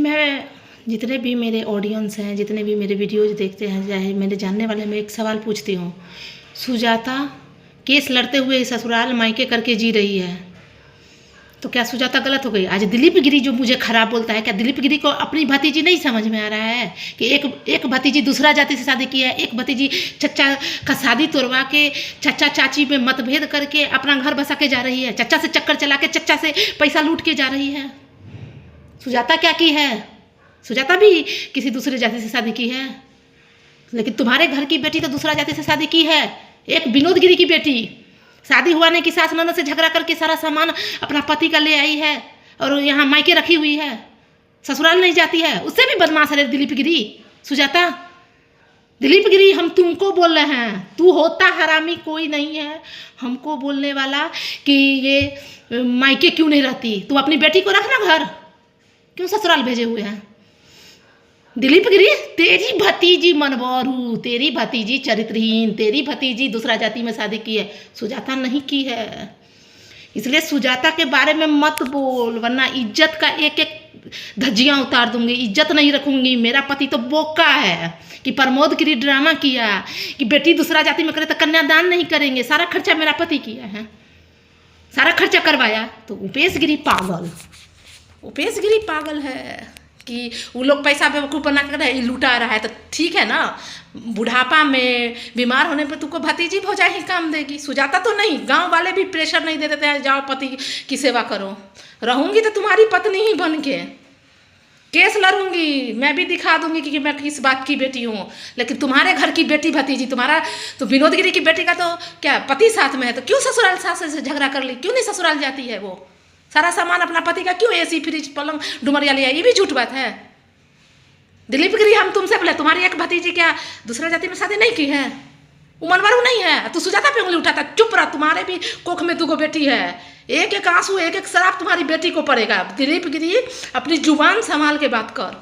मैं जितने भी मेरे ऑडियंस हैं, जितने भी मेरे वीडियोज़ देखते हैं, चाहे मेरे जानने वाले, मैं एक सवाल पूछती हूँ। सुजाता केस लड़ते हुए ससुराल मायके करके जी रही है, तो क्या सुजाता गलत हो गई? आज दिलीप गिरी जो मुझे खराब बोलता है, क्या दिलीप गिरी को अपनी भतीजी नहीं समझ में आ रहा है कि एक भतीजी दूसरा जाति से शादी की है, एक भतीजी चच्चा का शादी तोड़वा के चच्चा चाची में मतभेद करके अपना घर बसा के जा रही है, चच्चा से चक्कर चला के चच्चा से पैसा लूट के जा रही है। सुजाता क्या की है? सुजाता भी किसी दूसरे जाति से शादी की है, लेकिन तुम्हारे घर की बेटी तो दूसरा जाति से शादी की है। एक विनोद गिरी की बेटी शादी हुआ नहीं कि सास ननद से झगड़ा करके सारा सामान अपना पति का ले आई है और यहाँ मायके रखी हुई है, ससुराल नहीं जाती है। उससे भी बदमाश है दिलीप गिरी। सुजाता, दिलीप गिरी, हम तुमको बोल रहे हैं, तू होता हरामी कोई नहीं है हमको बोलने वाला कि ये मायके क्यों नहीं रहती। तू अपनी बेटी को रखना घर, क्यों ससुराल भेजे हुए हैं? दिलीप गिरी, तेरी भतीजी मनबरू, तेरी भतीजी चरित्रहीन, तेरी भतीजी दूसरा जाति में शादी की है, सुजाता नहीं की है। इसलिए सुजाता के बारे में मत बोल, वरना इज्जत का एक एक धज्जियाँ उतार दूंगी, इज्जत नहीं रखूंगी। मेरा पति तो बोका है कि प्रमोद गिरी ड्रामा किया कि बेटी दूसरा जाति में करे तो कन्यादान नहीं करेंगे, सारा खर्चा मेरा पति किया है, सारा खर्चा करवाया। तो उपेश गिरी पागल, उपेश गिरी पागल है कि वो लोग पैसा बेवकूफ़ बना कर लुटा रहा है। तो ठीक है ना, बुढ़ापा में बीमार होने पर तुमको भतीजी भौजाई ही काम देगी। सुजाता तो नहीं, गांव वाले भी प्रेशर नहीं दे देते हैं जाओ पति की सेवा करो। रहूंगी तो तुम्हारी पत्नी ही बन के केस लड़ूंगी, मैं भी दिखा दूंगी कि मैं किस बात की बेटी हूँ। लेकिन तुम्हारे घर की बेटी भतीजी, तुम्हारा तो विनोद गिरी की बेटी का तो क्या पति साथ में है, तो क्यों ससुराल सास से झगड़ा कर ली? क्यों नहीं ससुराल जाती है? वो सारा सामान अपना पति का क्यों एसी फ्रिज पलंग डुमरिया लिया? ये भी झूठ बात है। दिलीप गिरी, हम तुमसे बोले तुम्हारी एक भतीजी क्या दूसरा जाति में शादी नहीं की है? उमनवारू नहीं है? तू सुजाता पे उंगली उठाता, चुप रह। तुम्हारे भी कोख में दुगो बेटी है, एक एक आंसू एक एक शराब तुम्हारी बेटी को पड़ेगा। दिलीप गिरी, अपनी जुबान संभाल के बात कर।